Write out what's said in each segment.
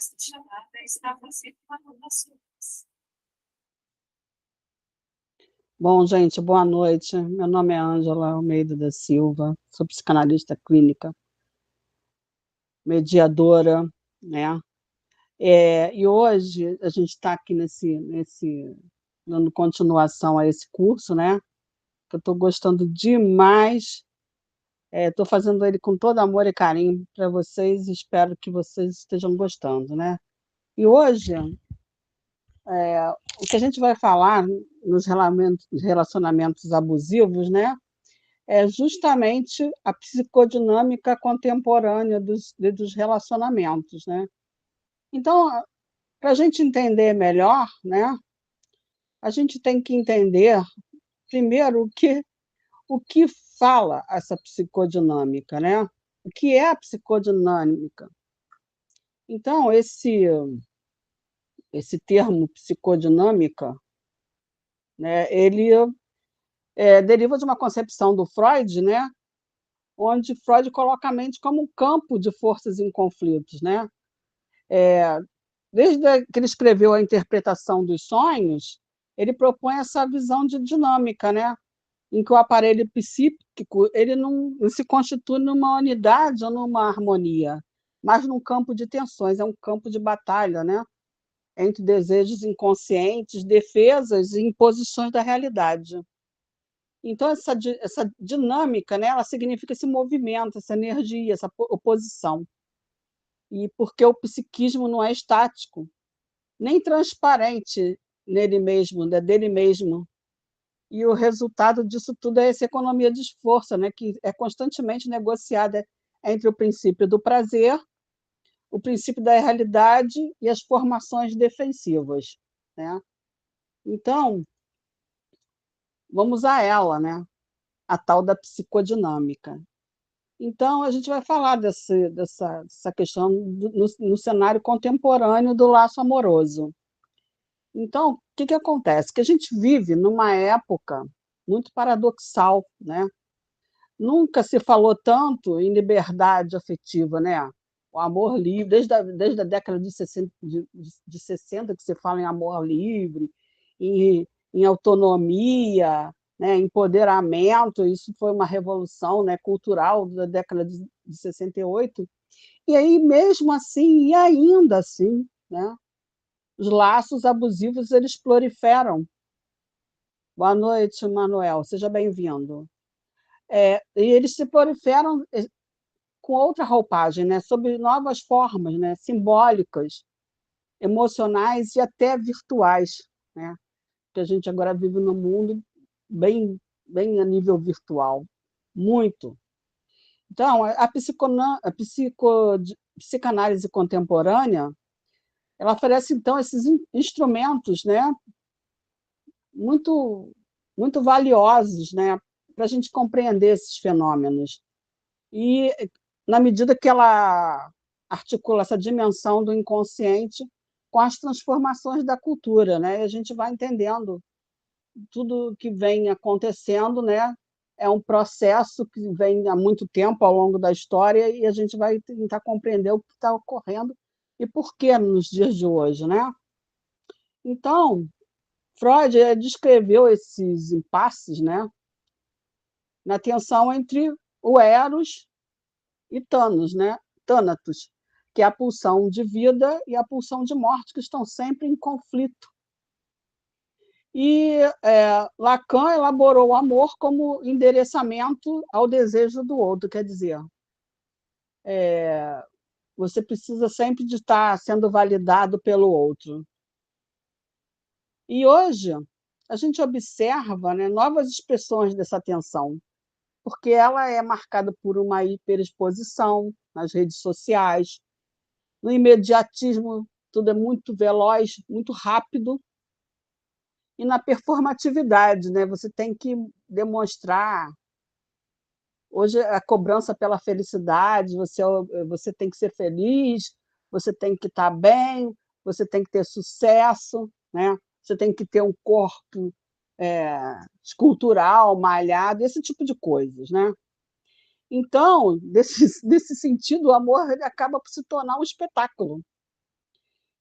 Esta chamada está fazendo anotações. Bom, gente, boa noite. Meu nome é Ângela Almeida da Silva, sou psicanalista clínica, mediadora, né? E hoje a gente está aqui dando continuação a esse curso, né? Que eu estou gostando demais. Estou fazendo ele com todo amor e carinho para vocês e espero que vocês estejam gostando, né? E hoje, o que a gente vai falar nos relacionamentos abusivos, né? É justamente a psicodinâmica contemporânea dos relacionamentos, né? Então, para a gente entender melhor, né, a gente tem que entender primeiro o que fala essa psicodinâmica, né? O que é a psicodinâmica? Então, esse termo psicodinâmica, né, ele deriva de uma concepção do Freud, né, onde Freud coloca a mente como um campo de forças em conflitos, né? Desde que ele escreveu a interpretação dos sonhos, ele propõe essa visão de dinâmica, né? Em que o aparelho psíquico ele não se constitui numa unidade ou numa harmonia, mas num campo de tensões, é um campo de batalha, né? Entre desejos inconscientes, defesas e imposições da realidade. Então, essa dinâmica, né, ela significa esse movimento, essa energia, essa oposição. E porque o psiquismo não é estático, nem transparente nele mesmo, né, dele mesmo. E o resultado disso tudo é essa economia de esforço, né, que é constantemente negociada entre o princípio do prazer, o princípio da realidade e as formações defensivas, né? Então, vamos a ela, né? A tal da psicodinâmica. Então, a gente vai falar dessa questão no cenário contemporâneo do laço amoroso. Então, o que acontece? Que a gente vive numa época muito paradoxal, né? Nunca se falou tanto em liberdade afetiva, né? O amor livre, desde a década de 60 que se fala em amor livre, em autonomia, né? Empoderamento, isso foi uma revolução, né, cultural da década de 68. E aí, mesmo assim, e ainda assim, né? Os laços abusivos eles proliferam. Boa noite, Manuel, seja bem-vindo. E eles se proliferam com outra roupagem, né? Sob novas formas, né? Simbólicas, emocionais e até virtuais, né? Que a gente agora vive num mundo bem, bem a nível virtual, muito. Então, psicanálise contemporânea, ela oferece, então, esses instrumentos, né? Muito, muito valiosos, né? Para a gente compreender esses fenômenos. E, na medida que ela articula essa dimensão do inconsciente com as transformações da cultura, né? E a gente vai entendendo tudo que vem acontecendo, né? É um processo que vem há muito tempo ao longo da história e a gente vai tentar compreender o que está ocorrendo e por que nos dias de hoje, né? Então, Freud descreveu esses impasses, né? Na tensão entre o Eros e Thanos, né? Thanatos, que é a pulsão de vida e a pulsão de morte, que estão sempre em conflito. E Lacan elaborou o amor como endereçamento ao desejo do outro, quer dizer, você precisa sempre de estar sendo validado pelo outro. E hoje a gente observa, né, novas expressões dessa tensão, porque ela é marcada por uma hiperexposição nas redes sociais, no imediatismo, tudo é muito veloz, muito rápido, e na performatividade, né? Você tem que demonstrar. Hoje, a cobrança pela felicidade, você tem que ser feliz, você tem que estar bem, você tem que ter sucesso, né? Você tem que ter um corpo escultural, malhado, esse tipo de coisas, né? Então, nesse sentido, o amor ele acaba por se tornar um espetáculo.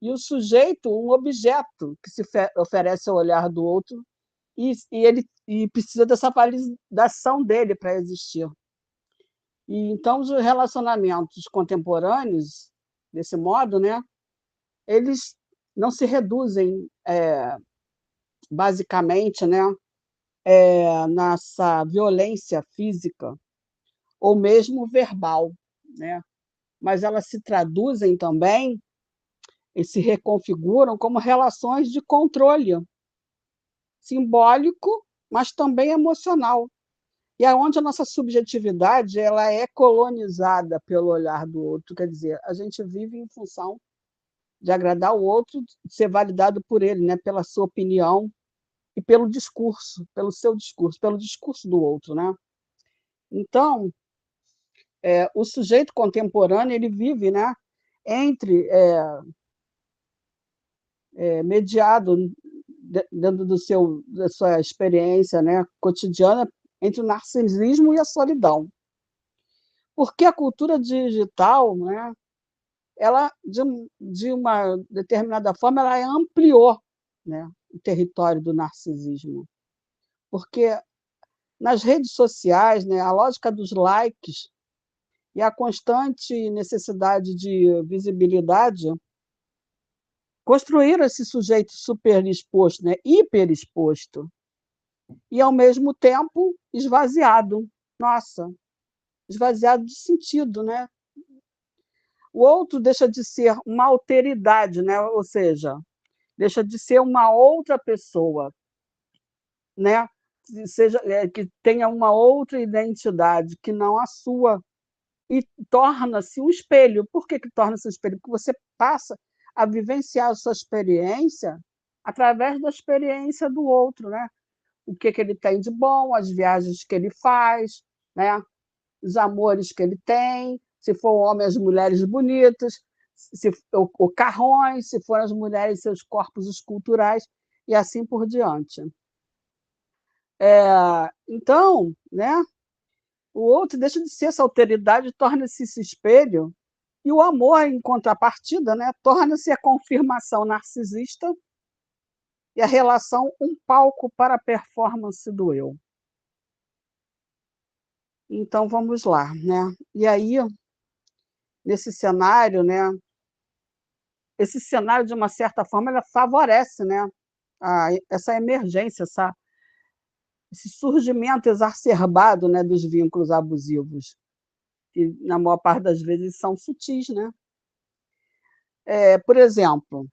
e o sujeito um objeto que se oferece ao olhar do outro e precisa dessa validação dele para existir. E então os relacionamentos contemporâneos, desse modo, né, eles não se reduzem basicamente, né, nessa violência física ou mesmo verbal, né, mas elas se traduzem também e se reconfiguram como relações de controle simbólico, mas também emocional. E é onde a nossa subjetividade ela é colonizada pelo olhar do outro, quer dizer, a gente vive em função de agradar o outro, de ser validado por ele, né, pela sua opinião e pelo discurso, pelo seu discurso, pelo discurso do outro, né? Então, o sujeito contemporâneo ele vive, né, entre mediado dentro da sua experiência, né, cotidiana entre o narcisismo e a solidão. Porque a cultura digital, né, ela, de uma determinada forma, ela ampliou, né, o território do narcisismo. Porque nas redes sociais, né, a lógica dos likes e a constante necessidade de visibilidade construíram esse sujeito superexposto, né, hiperexposto, e, ao mesmo tempo, esvaziado. Nossa, esvaziado de sentido, né? O outro deixa de ser uma alteridade, né? Ou seja, deixa de ser uma outra pessoa, né? Que tenha uma outra identidade, que não a sua, e torna-se um espelho. Por que torna-se um espelho? Porque você passa a vivenciar a sua experiência através da experiência do outro, né? O que ele tem de bom, as viagens que ele faz, né? Os amores que ele tem, se for homem, as mulheres bonitas, ou carrões, se for as mulheres, seus corpos esculturais, e assim por diante. Então, né, o outro deixa de ser essa alteridade, torna-se esse espelho, e o amor, em contrapartida, né, torna-se a confirmação narcisista e a relação um palco para a performance do eu. Então, vamos lá, né? E aí, nesse cenário, né, esse cenário, de uma certa forma, ela favorece, né, essa emergência, esse surgimento exacerbado, né, dos vínculos abusivos, que, na maior parte das vezes, são sutis. Né? Por exemplo,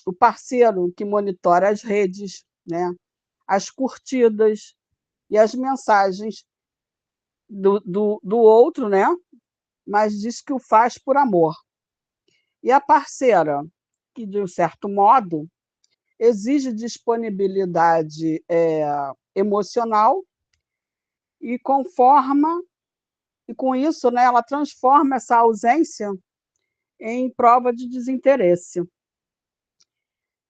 o parceiro que monitora as redes, né, as curtidas e as mensagens do outro, né, mas diz que o faz por amor. E a parceira, que, de um certo modo, exige disponibilidade emocional e e com isso, né, ela transforma essa ausência em prova de desinteresse.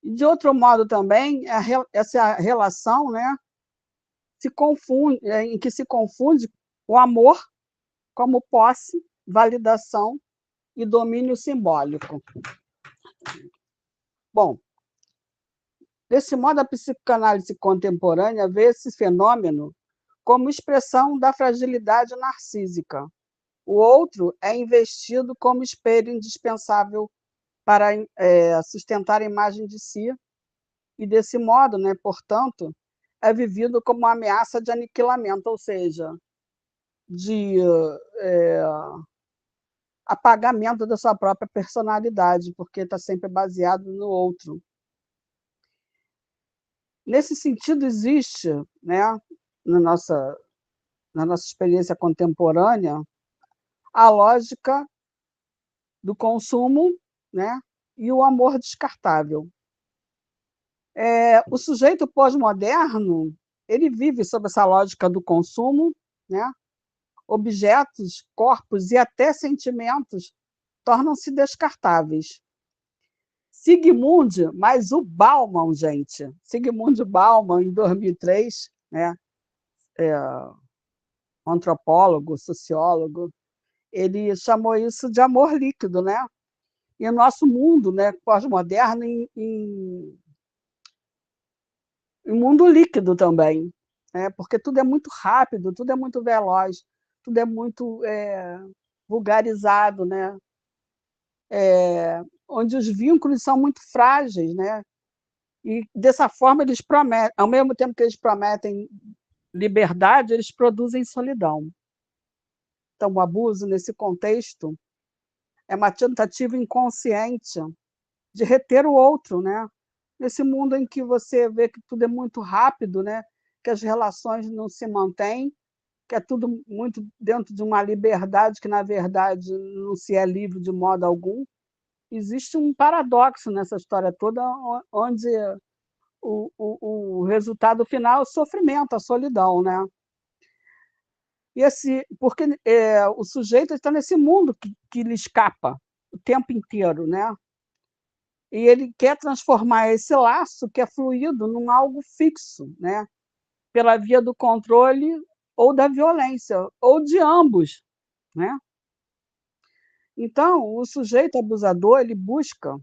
E, de outro modo, também, essa relação, né, em que se confunde o amor como posse, validação e domínio simbólico. Bom, desse modo, a psicanálise contemporânea vê esse fenômeno como expressão da fragilidade narcísica. O outro é investido como espelho indispensável para sustentar a imagem de si e, desse modo, né, portanto, é vivido como uma ameaça de aniquilamento, ou seja, de apagamento da sua própria personalidade, porque está sempre baseado no outro. Nesse sentido, existe, né, na nossa experiência contemporânea, a lógica do consumo, né, e o amor descartável. O sujeito pós-moderno ele vive sob essa lógica do consumo, né? Objetos, corpos e até sentimentos tornam-se descartáveis. Sigmund, mas o Bauman, gente, Sigmund Bauman, em 2003, né, antropólogo, sociólogo, ele chamou isso de amor líquido, né? E o nosso mundo, né, pós-moderno, em mundo líquido também, né? Porque tudo é muito rápido, tudo é muito veloz, tudo é muito vulgarizado, né? Onde os vínculos são muito frágeis, né? E dessa forma eles prometem, ao mesmo tempo que eles prometem liberdade, eles produzem solidão. Então, o abuso nesse contexto é uma tentativa inconsciente de reter o outro, né? Nesse mundo em que você vê que tudo é muito rápido, né? Que as relações não se mantêm, que é tudo muito dentro de uma liberdade que, na verdade, não se é livre de modo algum. Existe um paradoxo nessa história toda, onde o resultado final é o sofrimento, a solidão, né? Porque o sujeito está nesse mundo que lhe escapa o tempo inteiro, né? E ele quer transformar esse laço que é fluido num algo fixo, né? Pela via do controle ou da violência, ou de ambos, né? Então, o sujeito abusador ele busca,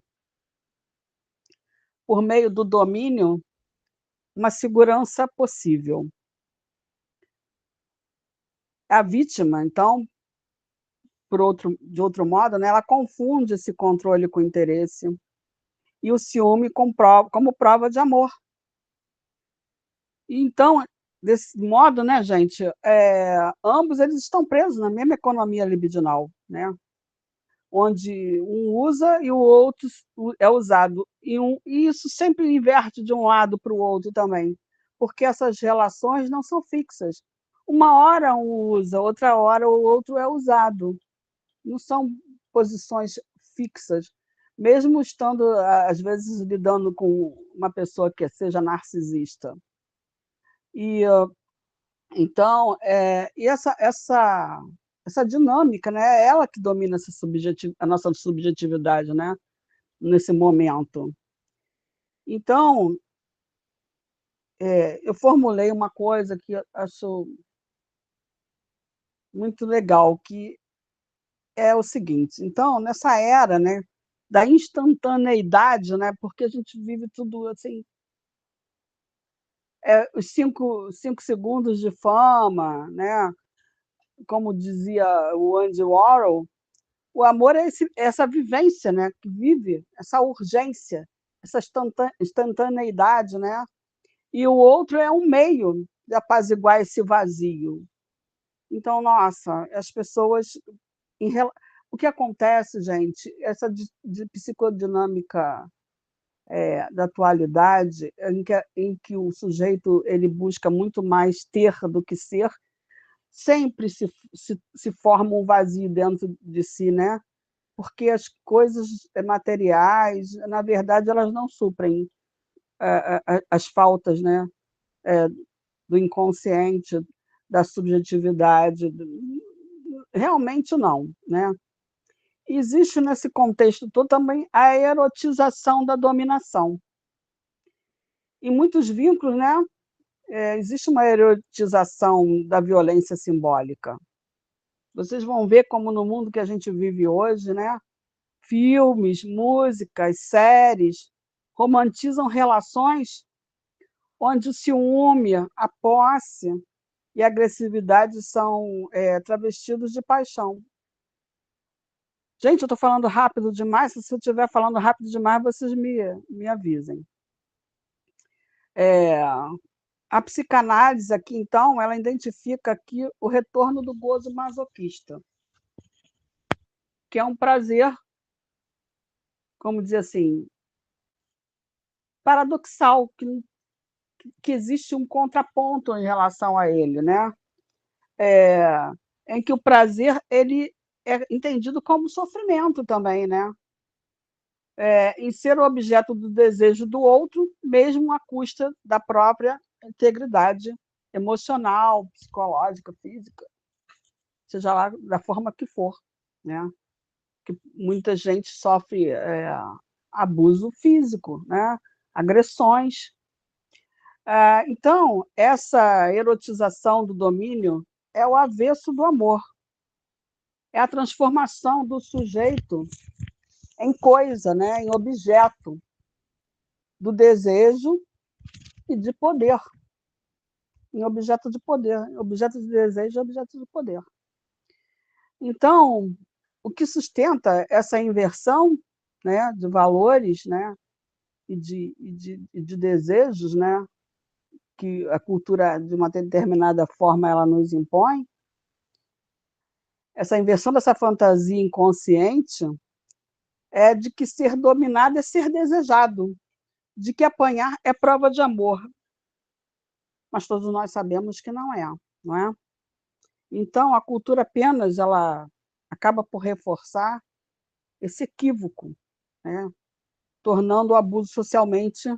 por meio do domínio, uma segurança possível. A vítima, então, de outro modo, né, ela confunde esse controle com interesse e o ciúme como prova de amor. Então, desse modo, né, gente, ambos eles estão presos na mesma economia libidinal, né? Onde um usa e o outro é usado. E isso sempre inverte de um lado para o outro também, porque essas relações não são fixas. Uma hora um usa, outra hora o outro é usado. Não são posições fixas, mesmo estando, às vezes, lidando com uma pessoa que seja narcisista. E, então, e essa dinâmica, né, é ela que domina a nossa subjetividade, né, nesse momento. Então, eu formulei uma coisa que eu acho muito legal, que é o seguinte: então, nessa era, né, da instantaneidade, né, porque a gente vive tudo assim, os cinco segundos de fama, né, como dizia o Andy Warhol, o amor é essa vivência, né, que vive essa urgência, essa instantaneidade, né? E o outro é um meio de apaziguar esse vazio. Então, nossa, as pessoas o que acontece, gente, essa de psicodinâmica da atualidade, em que o sujeito ele busca muito mais ter do que ser, sempre se forma um vazio dentro de si, né? Porque as coisas materiais, na verdade, elas não suprem as faltas, né? Do inconsciente, da subjetividade, realmente não, né? Existe nesse contexto todo também a erotização da dominação. Em muitos vínculos, né, existe uma erotização da violência simbólica. Vocês vão ver como no mundo que a gente vive hoje, né, filmes, músicas, séries romantizam relações onde o ciúme, a posse e a agressividade são travestidos de paixão. Gente, eu estou falando rápido demais, se eu estiver falando rápido demais, vocês me avisem. A psicanálise aqui, então, ela identifica aqui o retorno do gozo masoquista, que é um prazer, como dizer assim, paradoxal, que existe um contraponto em relação a ele, né? Em que o prazer ele é entendido como sofrimento também, né? Em ser o objeto do desejo do outro, mesmo à custa da própria integridade emocional, psicológica, física, seja lá da forma que for, né? Que muita gente sofre abuso físico, né? Agressões. Então, essa erotização do domínio é o avesso do amor, é a transformação do sujeito em coisa, né? Em objeto do desejo e de poder, em objeto de poder, objeto de desejo e objeto de poder. Então, o que sustenta essa inversão, né, de valores, né, e de desejos, né, que a cultura, de uma determinada forma, ela nos impõe, essa inversão dessa fantasia inconsciente é de que ser dominado é ser desejado, de que apanhar é prova de amor. Mas todos nós sabemos que não é, não é? Então, a cultura apenas ela acaba por reforçar esse equívoco, né? Tornando o abuso socialmente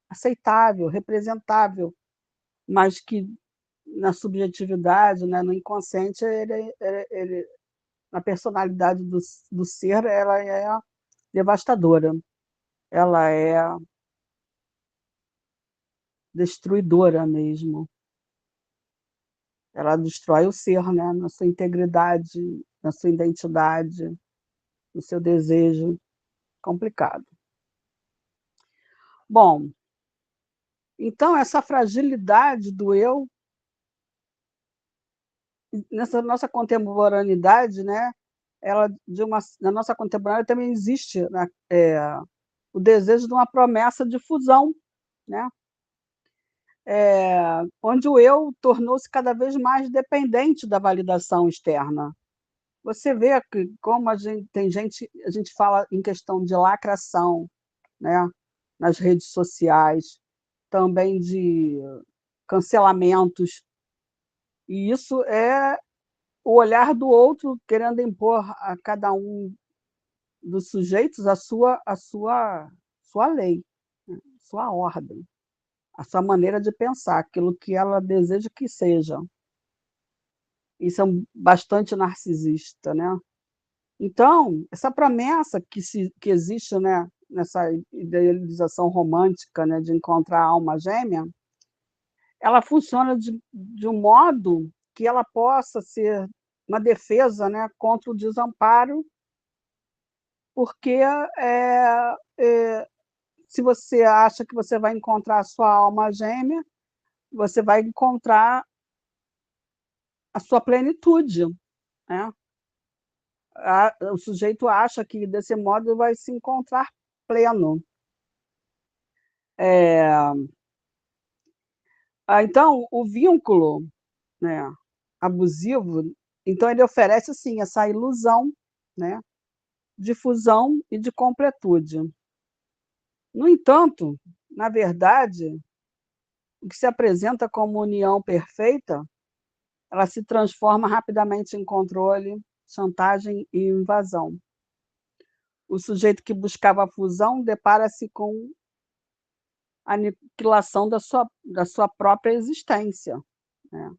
aceitável, representável, mas que na subjetividade, né, no inconsciente, na personalidade do ser, ela é devastadora, ela é destruidora mesmo. Ela destrói o ser, né, na sua integridade, na sua identidade, no seu desejo. Complicado. Bom, então essa fragilidade do eu, nessa nossa contemporaneidade, né, na nossa contemporânea também existe, né, o desejo de uma promessa de fusão, né, onde o eu tornou-se cada vez mais dependente da validação externa. Você vê que como a gente fala em questão de lacração, né, nas redes sociais, também de cancelamentos, e isso é o olhar do outro querendo impor a cada um dos sujeitos a sua lei, né, sua ordem, a sua maneira de pensar, aquilo que ela deseja que seja. Isso é bastante narcisista, né? Então, essa promessa que existe, né, nessa idealização romântica, né, de encontrar a alma gêmea, ela funciona de um modo que ela possa ser uma defesa, né, contra o desamparo, porque se você acha que você vai encontrar a sua alma gêmea, você vai encontrar a sua plenitude, né? O sujeito acha que desse modo vai se encontrar pleno. Então, o vínculo, né, abusivo, então ele oferece assim essa ilusão, né, de fusão e de completude. No entanto, na verdade, o que se apresenta como união perfeita, ela se transforma rapidamente em controle, chantagem e invasão. O sujeito que buscava a fusão depara-se com a aniquilação da sua própria existência, né?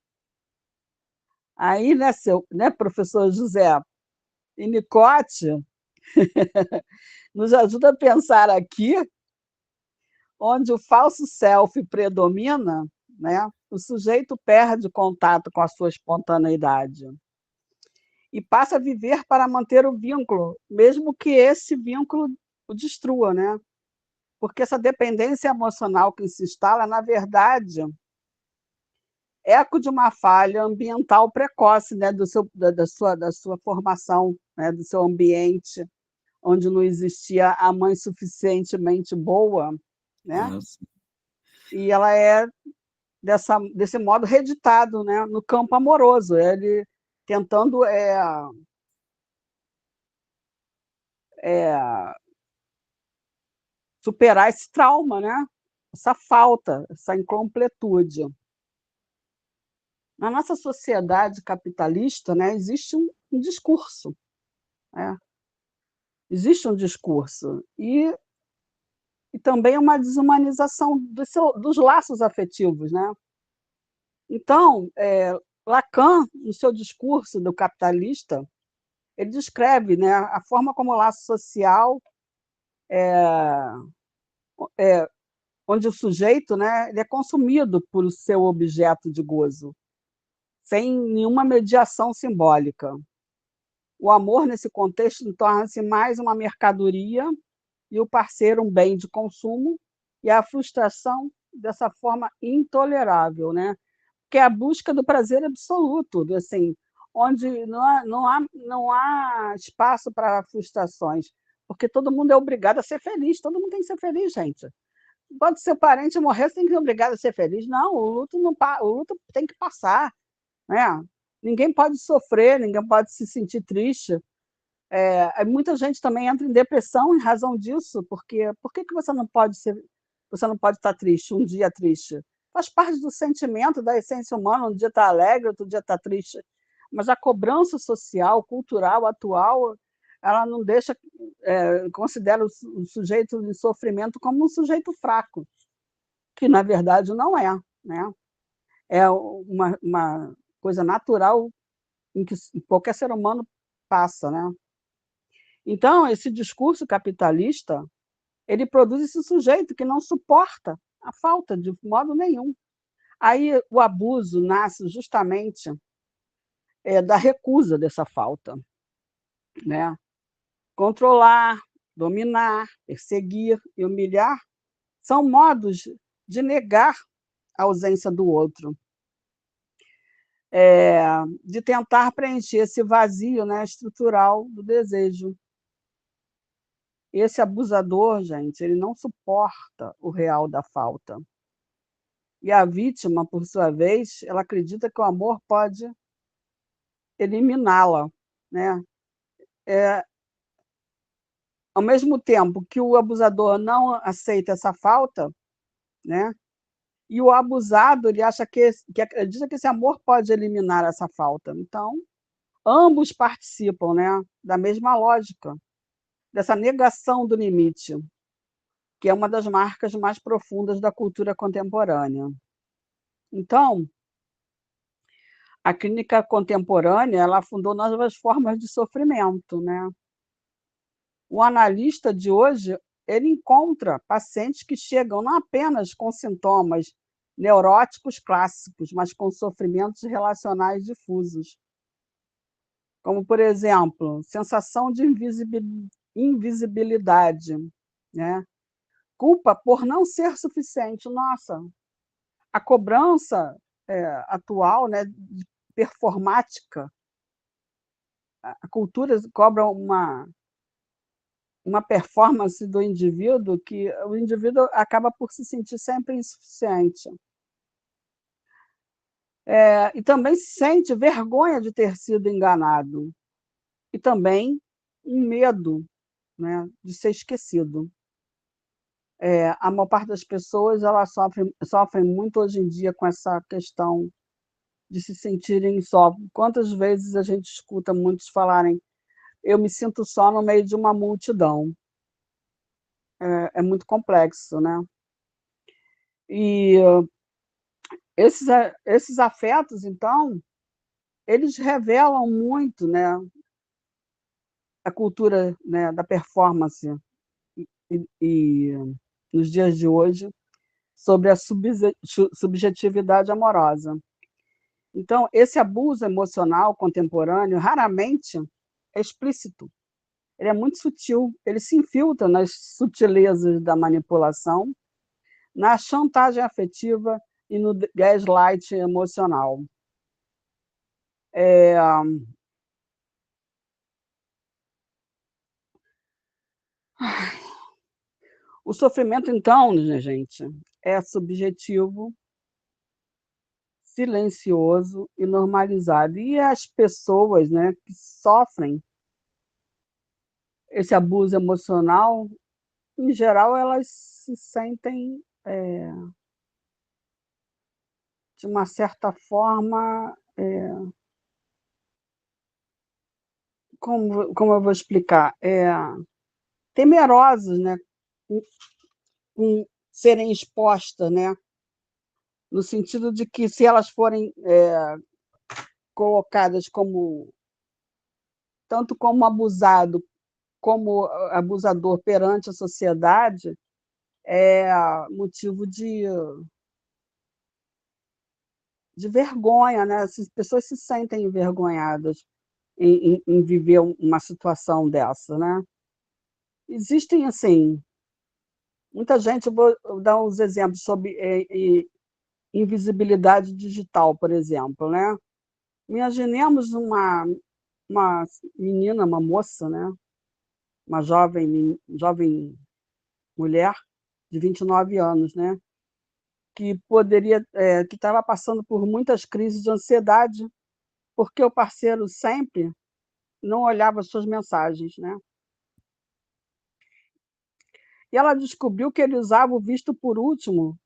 Aí, né, professor José Winnicott nos ajuda a pensar aqui, onde o falso self predomina, né, o sujeito perde contato com a sua espontaneidade e passa a viver para manter o vínculo, mesmo que esse vínculo o destrua, né? Porque essa dependência emocional que se instala, na verdade, é eco de uma falha ambiental precoce, né, da sua formação, né, do seu ambiente, onde não existia a mãe suficientemente boa, né? E ela é desse modo reeditado, né, no campo amoroso, ele tentando superar esse trauma, né? Essa falta, essa incompletude. Na nossa sociedade capitalista, né, existe um discurso, né? Existe um discurso e também uma desumanização dos laços afetivos, né? Então, Lacan, no seu discurso do capitalista, ele descreve, né, a forma como o laço social onde o sujeito, né, ele é consumido por o seu objeto de gozo, sem nenhuma mediação simbólica. O amor, nesse contexto, torna-se mais uma mercadoria e o parceiro um bem de consumo, e a frustração dessa forma intolerável, né? Que é a busca do prazer absoluto, assim, onde não há espaço para frustrações, porque todo mundo é obrigado a ser feliz, todo mundo tem que ser feliz, gente. Quando seu parente morrer, você tem que ser obrigado a ser feliz. Não, o luto, não, o luto tem que passar, né? Ninguém pode sofrer, ninguém pode se sentir triste. Muita gente também entra em depressão em razão disso, porque por que que você não pode estar triste, um dia triste? Faz parte do sentimento, da essência humana, um dia está alegre, outro dia está triste. Mas a cobrança social, cultural, atual, ela não deixa, considera o sujeito de sofrimento como um sujeito fraco, que na verdade não é, né? É uma coisa natural em que qualquer ser humano passa, né? Então, esse discurso capitalista, ele produz esse sujeito que não suporta a falta de modo nenhum. Aí o abuso nasce justamente da recusa dessa falta, né? Controlar, dominar, perseguir e humilhar são modos de negar a ausência do outro, de tentar preencher esse vazio, né, estrutural do desejo. Esse abusador, gente, ele não suporta o real da falta. E a vítima, por sua vez, ela acredita que o amor pode eliminá-la, né? Ao mesmo tempo que o abusador não aceita essa falta, né? E o abusado, ele acha que acredita que esse amor pode eliminar essa falta. Então, ambos participam, né, da mesma lógica, dessa negação do limite, que é uma das marcas mais profundas da cultura contemporânea. Então, a clínica contemporânea, ela fundou novas formas de sofrimento, né? O analista de hoje, ele encontra pacientes que chegam não apenas com sintomas neuróticos clássicos, mas com sofrimentos relacionais difusos, como, por exemplo, sensação de invisibilidade, né? Culpa por não ser suficiente. Nossa, a cobrança atual, né, de performática, a cultura cobra uma performance do indivíduo que o indivíduo acaba por se sentir sempre insuficiente. E também sente vergonha de ter sido enganado. E também um medo, né, de ser esquecido. A maior parte das pessoas ela sofrem muito hoje em dia com essa questão de se sentirem só. Quantas vezes a gente escuta muitos falarem: eu me sinto só no meio de uma multidão. É muito complexo, né? E esses afetos, então, eles revelam muito, né, a cultura, né, da performance e nos dias de hoje sobre a subjetividade amorosa. Então, esse abuso emocional contemporâneo raramente é explícito. Ele é muito sutil, ele se infiltra nas sutilezas da manipulação, na chantagem afetiva e no gaslight emocional. O sofrimento, então, né, gente, é subjetivo, silencioso e normalizado. E as pessoas, né, que sofrem esse abuso emocional, em geral, elas se sentem, de uma certa forma, como eu vou explicar? Temerosas, né, com serem expostas, né, no sentido de que se elas forem colocadas como tanto como abusado como abusador perante a sociedade, é motivo de vergonha, né? As pessoas se sentem envergonhadas, em viver uma situação dessa, né? Existem, assim, muita gente, eu vou dar uns exemplos sobre invisibilidade digital, por exemplo, né? Imaginemos uma menina, uma moça, né? Uma jovem mulher de 29 anos, né? Que estava passando por muitas crises de ansiedade, porque o parceiro sempre não olhava as suas mensagens, né? E ela descobriu que ele usava o visto por último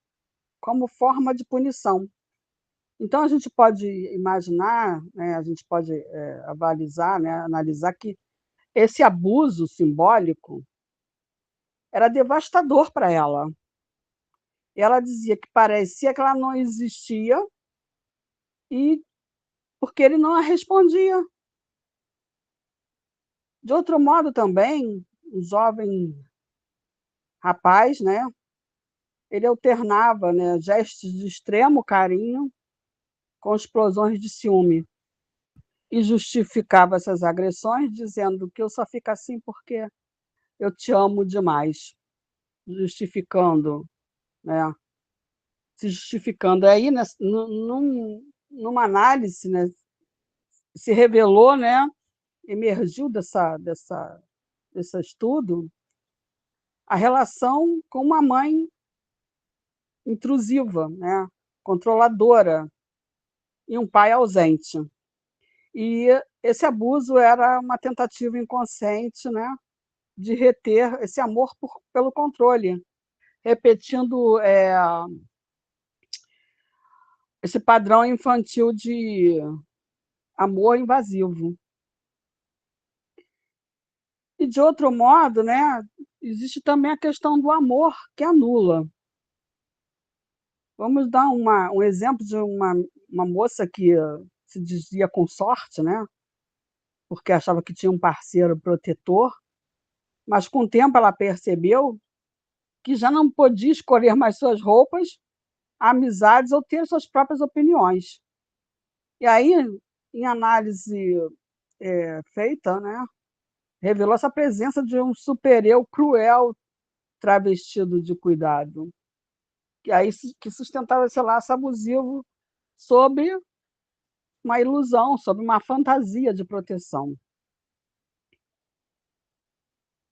como forma de punição. Então a gente pode imaginar, né, a gente pode avalizar, né, analisar que esse abuso simbólico era devastador para ela. E ela dizia que parecia que ela não existia e porque ele não a respondia. De outro modo também, um jovem rapaz, né, ele alternava, né, gestos de extremo carinho com explosões de ciúme e justificava essas agressões dizendo que eu só fico assim porque eu te amo demais, justificando, né, se justificando. Aí, numa análise, né, se revelou, né, emergiu desse estudo a relação com uma mãe intrusiva, né, controladora, e um pai ausente. E esse abuso era uma tentativa inconsciente, né, de reter esse amor pelo controle, repetindo esse padrão infantil de amor invasivo. E, de outro modo, né, existe também a questão do amor que anula. Vamos dar um exemplo de uma moça que se dizia com sorte, né, porque achava que tinha um parceiro protetor, mas com o tempo ela percebeu que já não podia escolher mais suas roupas, amizades ou ter suas próprias opiniões. E aí, em análise feita, né, revelou essa presença de um super-eu cruel travestido de cuidado, que sustentava esse laço abusivo sobre uma ilusão, sobre uma fantasia de proteção.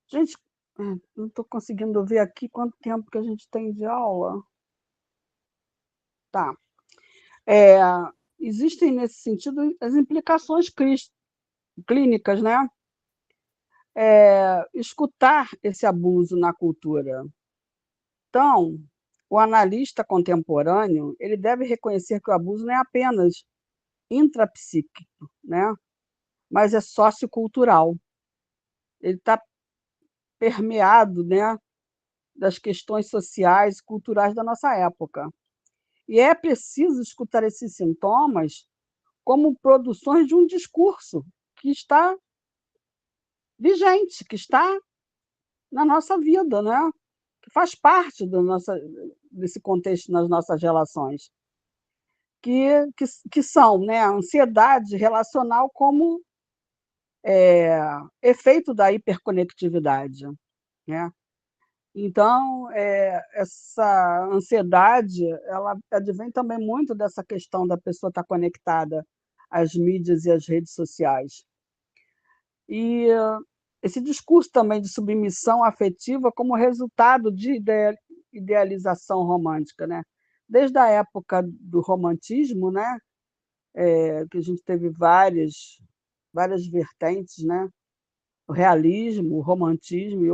Gente, não estou conseguindo ver aqui quanto tempo que a gente tem de aula. Tá. É, existem, nesse sentido, as implicações clínicas, né? Escutar esse abuso na cultura. Então, o analista contemporâneo ele deve reconhecer que o abuso não é apenas intrapsíquico, né? Mas é sociocultural. Ele está permeado, né, das questões sociais e culturais da nossa época. E é preciso escutar esses sintomas como produções de um discurso que está vigente, que está na nossa vida, né? Que faz parte desse contexto nas nossas relações, que são, né, a ansiedade relacional como efeito da hiperconectividade, né? Então, essa ansiedade, ela advém também muito dessa questão da pessoa estar conectada às mídias e às redes sociais. E esse discurso também de submissão afetiva como resultado de idealização romântica, né? Desde a época do romantismo, né? Que a gente teve várias vertentes, né? O realismo, o romantismo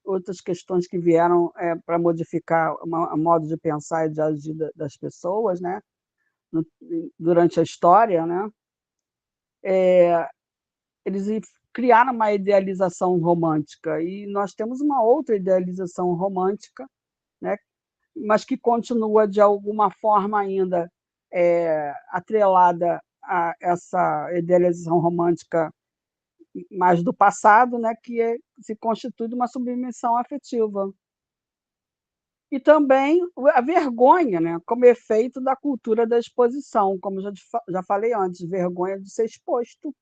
outras questões que vieram para modificar o modo de pensar e de agir das pessoas, né? Durante a história, né? Eles criaram uma idealização romântica e nós temos uma outra idealização romântica, né? Mas que continua de alguma forma ainda atrelada a essa idealização romântica mais do passado, né? Que se constitui de uma submissão afetiva. E também a vergonha, né, como efeito da cultura da exposição, como já falei antes, vergonha de ser exposto,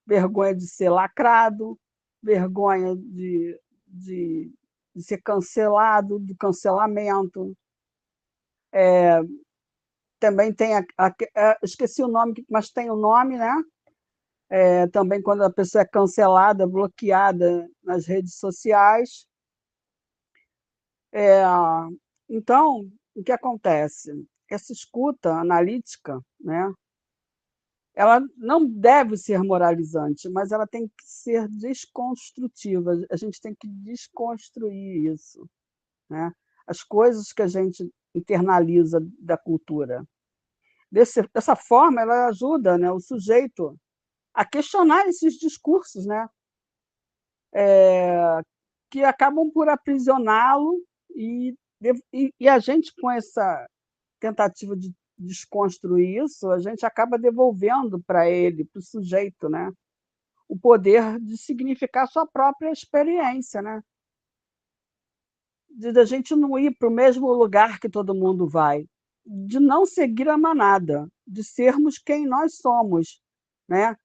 vergonha de ser lacrado, vergonha de, de ser cancelado, do cancelamento. Também tem esqueci o nome, mas tem o nome, né? Também quando a pessoa é cancelada, bloqueada nas redes sociais. Então, o que acontece? Essa escuta analítica, né? Ela não deve ser moralizante, mas ela tem que ser desconstrutiva. A gente tem que desconstruir isso, né? As coisas que a gente internaliza da cultura. Dessa forma, ela ajuda, né, o sujeito a questionar esses discursos, né, que acabam por aprisioná-lo e a gente, com essa tentativa de desconstruir isso, a gente acaba devolvendo para ele, para o sujeito, né, o poder de significar sua própria experiência, né? De a gente não ir para o mesmo lugar que todo mundo vai, de não seguir a manada, de sermos quem nós somos, né?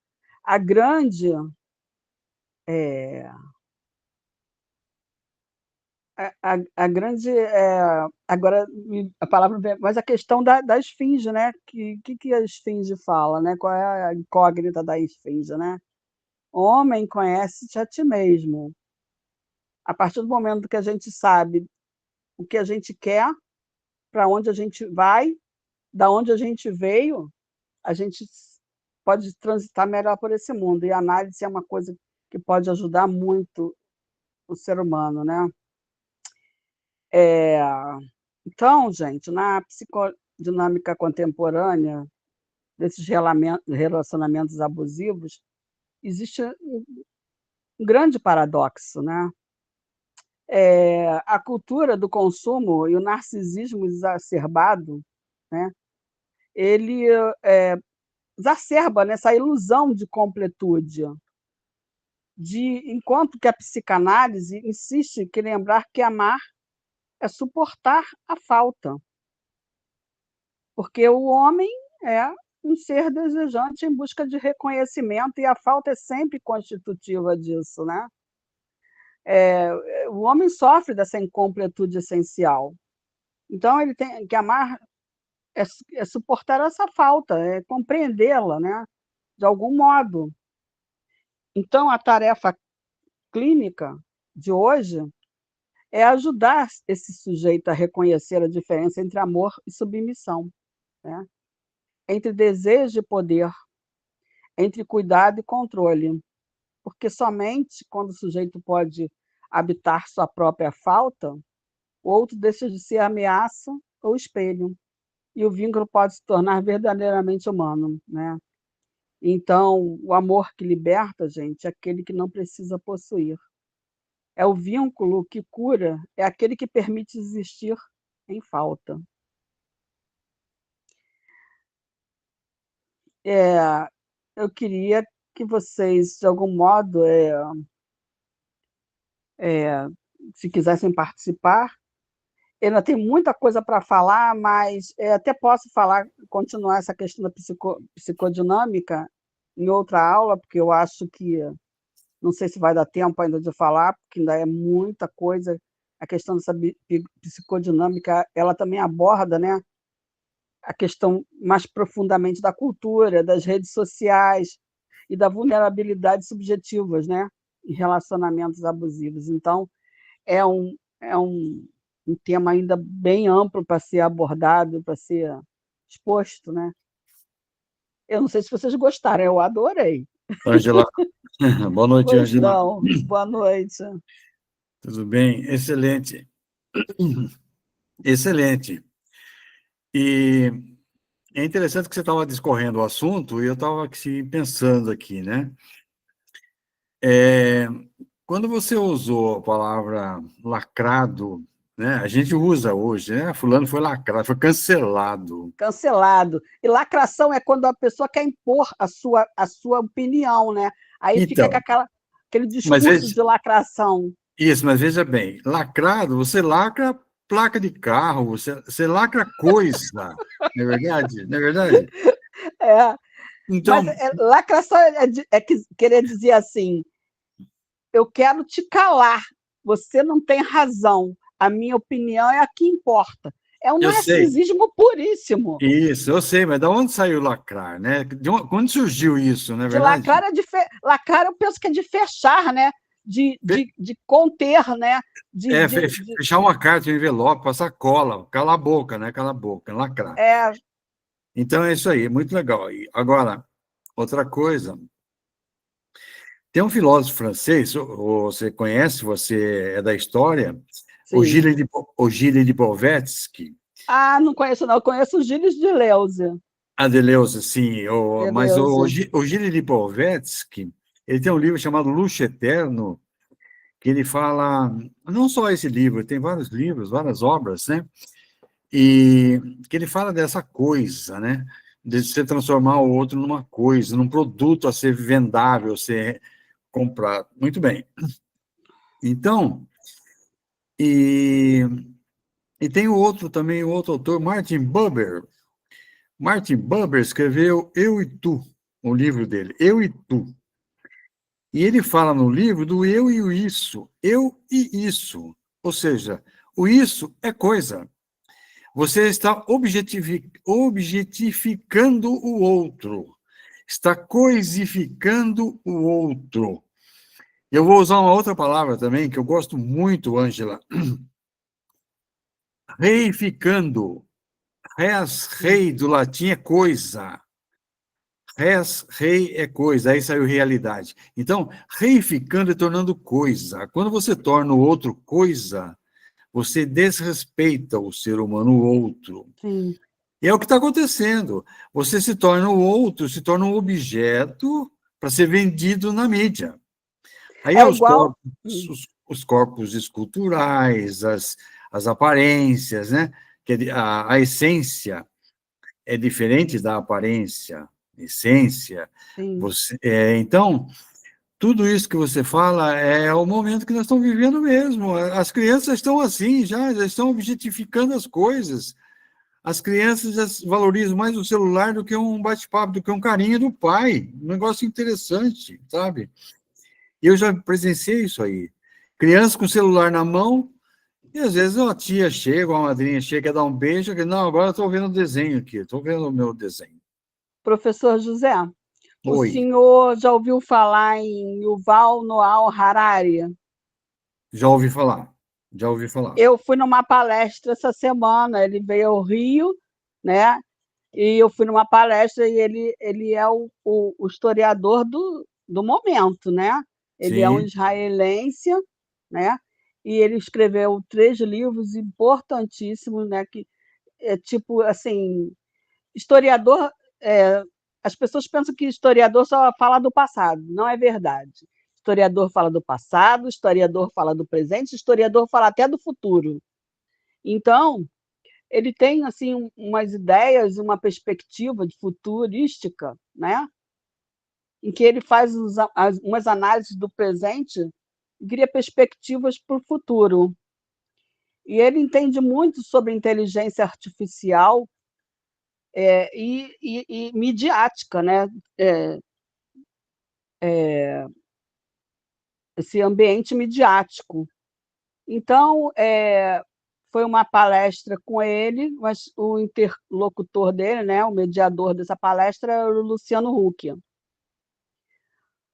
A grande a grande agora a palavra vem, mas a questão da esfinge, né? Que a esfinge fala, né? Qual é a incógnita da esfinge, né? Homem, conhece-te a ti mesmo. A partir do momento que a gente sabe o que a gente quer, para onde a gente vai, da onde a gente veio, a gente pode transitar melhor por esse mundo. E a análise é uma coisa que pode ajudar muito o ser humano, né? Então, gente, na psicodinâmica contemporânea desses relacionamentos abusivos, existe um grande paradoxo, né? A cultura do consumo e o narcisismo exacerbado, né? Ele exacerba nessa ilusão de completude, enquanto que a psicanálise insiste que lembrar que amar é suportar a falta, porque o homem é um ser desejante em busca de reconhecimento e a falta é sempre constitutiva disso, né? O homem sofre dessa incompletude essencial, então ele tem que amar é suportar essa falta, é compreendê-la, né? De algum modo. Então a tarefa clínica de hoje é ajudar esse sujeito a reconhecer a diferença entre amor e submissão, né? Entre desejo e poder, entre cuidado e controle, porque somente quando o sujeito pode habitar sua própria falta, o outro deixa de ser ameaça ou espelho, e o vínculo pode se tornar verdadeiramente humano, né? Então, o amor que liberta, gente, é aquele que não precisa possuir. É o vínculo que cura, é aquele que permite existir em falta. Eu queria que vocês, de algum modo, se quisessem participar, eu ainda tenho muita coisa para falar, mas até posso continuar essa questão da psicodinâmica em outra aula, porque eu acho que não sei se vai dar tempo ainda de falar, porque ainda é muita coisa. A questão dessa psicodinâmica, ela também aborda, né, a questão mais profundamente da cultura, das redes sociais e da vulnerabilidade subjetivas, né, em relacionamentos abusivos. Então, é um tema ainda bem amplo para ser abordado, para ser exposto, né? Eu não sei se vocês gostaram, eu adorei. Ângela, boa noite, Pois Ângela. não, boa noite. Tudo bem? Excelente. Excelente. E é interessante que você estava discorrendo o assunto e eu estava pensando aqui, né? Quando você usou a palavra lacrado, né? A gente usa hoje, né? Fulano foi lacrado, foi cancelado. Cancelado. E lacração é quando a pessoa quer impor a sua opinião, né? Aí fica com Então, aquele mas discurso de lacração. isso, mas veja bem, lacrado, você lacra placa de carro, você lacra coisa, não é verdade? Não é verdade? É, mas Então, lacração querer dizer assim, eu quero te calar, você não tem razão, a minha opinião é a que importa. É um eu sei, narcisismo puríssimo. isso, eu sei, mas da onde saiu lacrar, né? Quando surgiu isso, não é De verdade? lacrar, lacrar eu penso que é de fechar, né? De conter, né? Fechar uma carta, um envelope, passar cola, cala a boca, né? Cala a boca, lacrar. É, Então é isso aí, muito legal. E agora, outra coisa, tem um filósofo francês, você conhece, você é da história, sim. O Gilles de Beauvais. Ah, não conheço, não. Eu conheço o Gilles de Leuze. A Deleuze, sim, mas Deleuze. O Gilles de Beauvais, ele tem um livro chamado Luxo Eterno, que ele fala, não só esse livro, tem vários livros, várias obras, né? E que ele fala dessa coisa, né? De você transformar o outro numa coisa, num produto a ser vendável, ser comprado. Muito bem. Então, e, e tem o outro também, o outro autor, Martin Buber. Martin Buber escreveu Eu e Tu, o livro dele, Eu e Tu. E ele fala no livro do eu e o isso, eu e isso. Ou seja, o isso é coisa. Você está objetificando o outro, está coisificando o outro. Eu vou usar uma outra palavra também, que eu gosto muito, Ângela. Reificando. Res, rei, do latim é coisa. Res, rei é coisa, aí saiu realidade. Então, reificando e tornando coisa. Quando você torna o outro coisa, você desrespeita o ser humano, o outro. Sim. E é o que está acontecendo. Você se torna o outro, se torna um objeto para ser vendido na mídia. Aí é É igual. os corpos esculturais, as aparências, né? Que a essência é diferente da aparência, essência. Sim. Então, tudo isso que você fala é o momento que nós estamos vivendo mesmo. As crianças estão assim já estão objetificando as coisas. As crianças já valorizam mais o celular do que um bate-papo, do que um carinho do pai. Um negócio interessante, sabe? Eu já presenciei isso aí. Criança com o celular na mão, e às vezes uma tia chega, uma madrinha chega, quer dar um beijo, não, agora eu estou vendo o desenho aqui, estou vendo o meu desenho. Professor José, o Oi, senhor já ouviu falar em Yuval Noah Harari? já ouvi falar, já ouvi falar. Eu fui numa palestra essa semana, ele veio ao Rio, né? E eu fui numa palestra e ele é o historiador do momento, né? Ele é um Sim, israelense, né? E ele escreveu 3 livros importantíssimos, né? Que é tipo assim, historiador. As pessoas pensam que historiador só fala do passado, não é verdade. Historiador fala do passado, historiador fala do presente, historiador fala até do futuro. Então, ele tem assim umas ideias, uma perspectiva de futurística, né? Em que ele faz umas análises do presente e cria perspectivas para o futuro. E ele entende muito sobre inteligência artificial e midiática, né? É, esse ambiente midiático. Então, foi uma palestra com ele, mas o interlocutor dele, né, o mediador dessa palestra, era o Luciano Huck.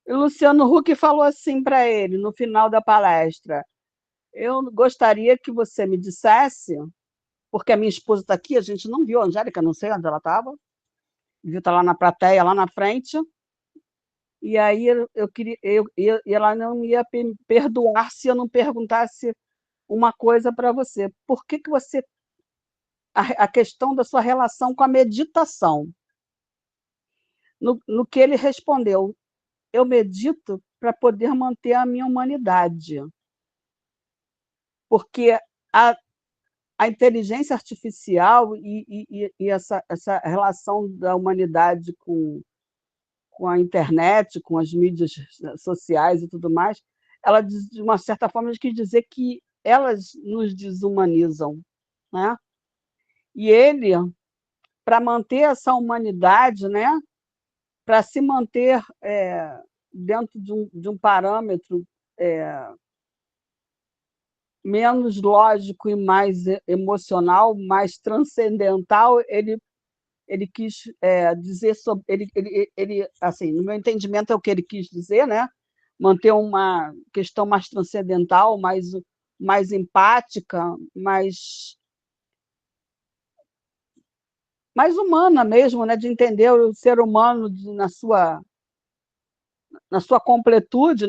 E o Luciano Huck falou assim para ele, no final da palestra: eu gostaria que você me dissesse, porque a minha esposa está aqui, a gente não viu a Angélica, não sei onde ela estava, viu, está lá na plateia, lá na frente, e aí eu queria, e ela não ia perdoar se eu não perguntasse uma coisa para você. Por que você a questão da sua relação com a meditação? No que ele respondeu: eu medito para poder manter a minha humanidade, porque a, a inteligência artificial e essa relação da humanidade com a internet, com as mídias sociais e tudo mais, ela, de uma certa forma, quis dizer que elas nos desumanizam. né? E ele, para manter essa humanidade, né? Para se manter dentro de um parâmetro menos lógico e mais emocional, mais transcendental, ele quis dizer sobre ele, assim, no meu entendimento é o que ele quis dizer, né? Manter uma questão mais transcendental, mais empática, mais humana mesmo, né? De entender o ser humano na sua completude,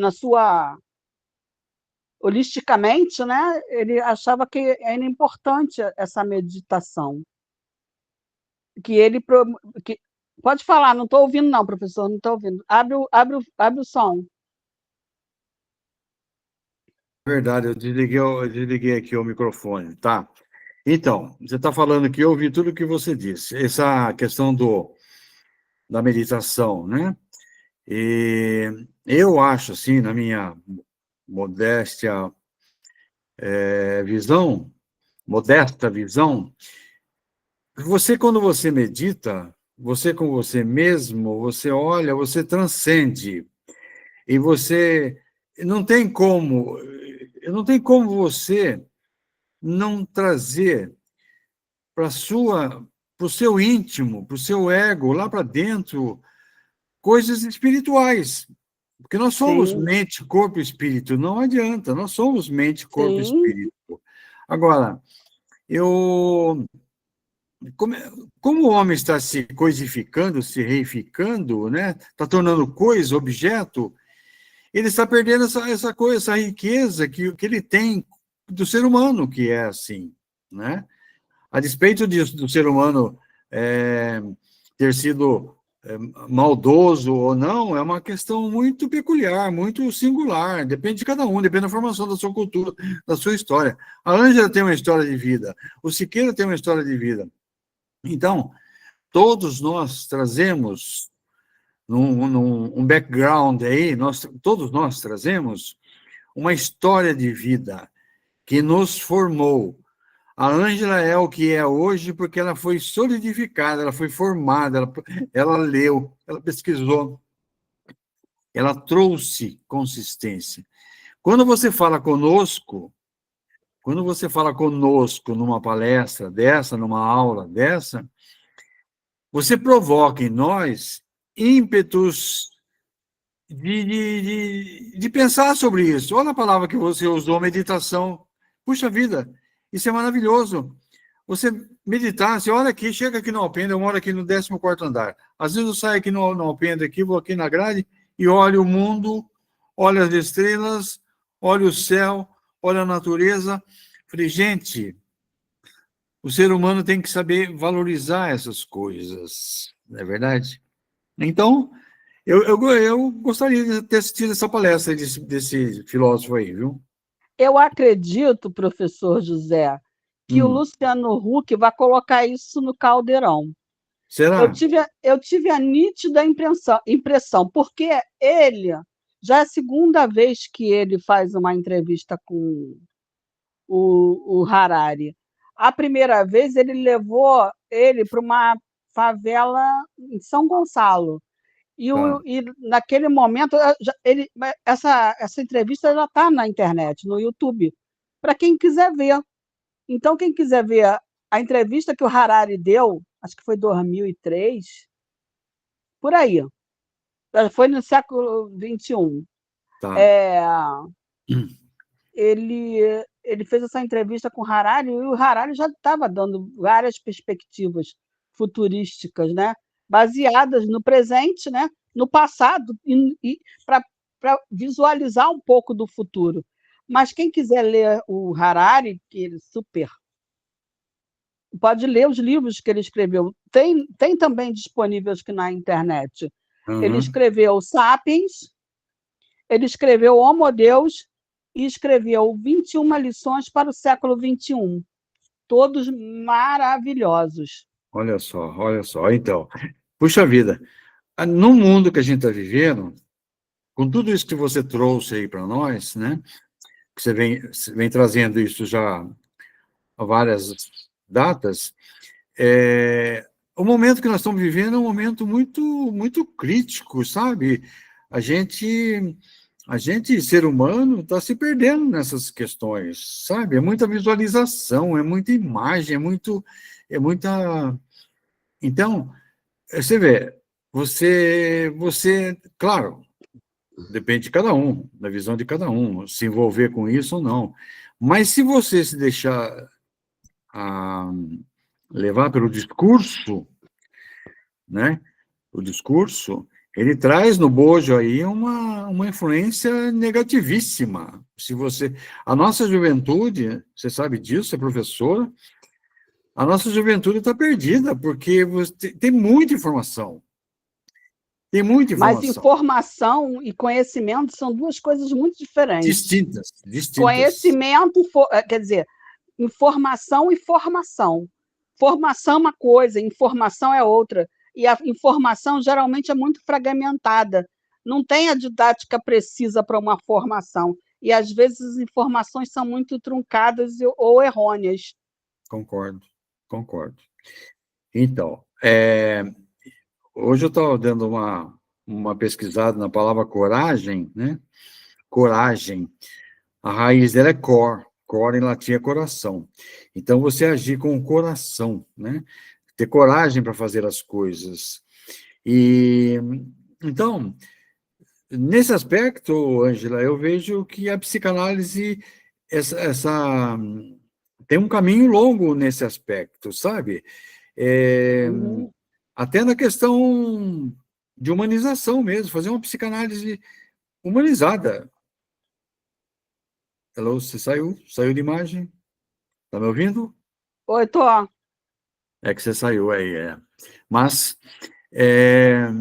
holisticamente, né? Ele achava que era importante essa meditação. Que ele que, pode falar, não estou ouvindo não, professor, não estou ouvindo. Abre o som. Verdade, eu desliguei aqui o microfone, tá? Então, você está falando que eu ouvi tudo o que você disse, essa questão da meditação, né? E eu acho, assim, na minha modesta visão, quando você medita, você com você mesmo, você olha, você transcende, e você não tem como, não tem como você não trazer para o seu íntimo, para o seu ego, lá para dentro, coisas espirituais. Porque nós somos Sim, mente, corpo e espírito, não adianta, nós somos mente, corpo e sim, espírito. Agora, eu. Como, como o homem está se coisificando, se reificando, né? Está tornando coisa, objeto, ele está perdendo essa coisa, essa riqueza que ele tem do ser humano, que é assim, né? A despeito do ser humano ter sido maldoso ou não, é uma questão muito peculiar, muito singular, depende de cada um, depende da formação da sua cultura, da sua história. A Ângela tem uma história de vida, o Siqueira tem uma história de vida. Então, todos nós trazemos um background aí, todos nós trazemos uma história de vida que nos formou. A Ângela é o que é hoje porque ela foi solidificada, ela foi formada, ela leu, ela pesquisou, ela trouxe consistência. Quando você fala conosco numa palestra dessa, numa aula dessa, você provoca em nós ímpetos de pensar sobre isso. Olha a palavra que você usou, meditação. Puxa vida, isso é maravilhoso. Você meditar, você olha aqui, chega aqui no Alpendre, eu moro aqui no 14º andar. Às vezes eu saio aqui no Alpendre, aqui, vou aqui na grade e olho o mundo, olho as estrelas, olho o céu, olho a natureza. Falei, gente, o ser humano tem que saber valorizar essas coisas, não é verdade? Então, eu gostaria de ter assistido essa palestra desse filósofo aí, viu? eu acredito, professor José, que o Hum, Luciano Huck vai colocar isso no caldeirão. Eu será? tive, eu tive a nítida impressão, porque ele, já é a segunda vez que ele faz uma entrevista com o Harari. A primeira vez ele levou ele para uma favela em São Gonçalo. Tá. E naquele momento, essa entrevista já está na internet, no YouTube, para quem quiser ver. Então, quem quiser ver a entrevista que o Harari deu, acho que foi 2003, por aí, foi no século XXI. Tá. É, ele fez essa entrevista com o Harari, e o Harari já estava dando várias perspectivas futurísticas, né? Baseadas no presente, né? No passado, e para visualizar um pouco do futuro. Mas quem quiser ler o Harari, que ele super pode ler os livros que ele escreveu. Tem também disponíveis aqui na internet. Ele Uhum. escreveu Sapiens, ele escreveu Homo Deus e escreveu 21 lições para o século XXI. Todos maravilhosos. Olha só, olha só. Então, puxa vida, no mundo que a gente está vivendo, com tudo isso que você trouxe aí para nós, né? Que você vem trazendo isso já várias datas, o momento que nós estamos vivendo é um momento muito, muito crítico, sabe? A gente, ser humano, está se perdendo nessas questões, sabe? É muita visualização, é muita imagem, é muita... Então, você vê, claro, depende de cada um, da visão de cada um, se envolver com isso ou não. Mas se você se deixar levar pelo discurso, né? O discurso, ele traz no bojo aí uma influência negativíssima. Se você, a nossa juventude, você sabe disso, você é professora, a nossa juventude está perdida, porque tem muita informação. Tem muita Mas informação. informação e conhecimento são duas coisas muito diferentes. Distintas. Conhecimento, quer dizer, informação e formação. Formação é uma coisa, informação é outra. E a informação geralmente é muito fragmentada. Não tem a didática precisa para uma formação. E, às vezes, as informações são muito truncadas ou errôneas. Concordo. Então, hoje eu estava dando uma pesquisada na palavra coragem, né? Coragem. A raiz dela é cor. Cor em latim é coração. Então, você agir com o coração, né? Ter coragem para fazer as coisas. Então, nesse aspecto, Ângela, eu vejo que a psicanálise tem um caminho longo nesse aspecto, sabe? Até na questão de humanização mesmo, fazer uma psicanálise humanizada. Hello, você saiu de imagem? Está me ouvindo? Oi, tô. É que você saiu aí, Mas,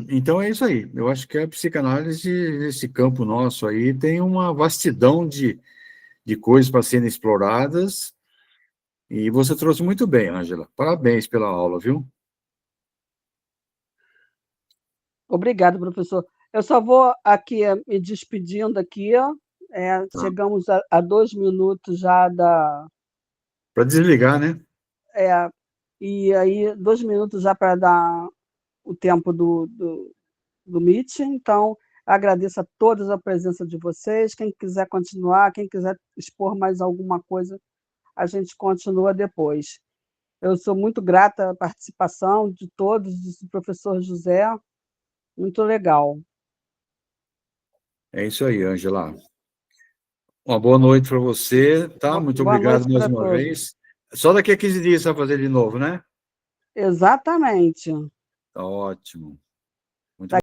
então é isso aí. Eu acho que a psicanálise, esse campo nosso aí, tem uma vastidão de coisas para serem exploradas, e você trouxe muito bem, Ângela. Parabéns pela aula, viu? Obrigada, professor. Eu só vou aqui me despedindo aqui. Chegamos a 2 minutos já da... Para desligar, né? E aí, 2 minutos já para dar o tempo do meeting. Então, agradeço a todos a presença de vocês. Quem quiser continuar, quem quiser expor mais alguma coisa, a gente continua depois. Eu sou muito grata à participação de todos, do professor José. Muito legal. É isso aí, Ângela. Uma boa noite para você, tá? Muito obrigado mais uma vez. Só daqui a 15 dias você vai fazer de novo, né? Exatamente. Tá ótimo. Muito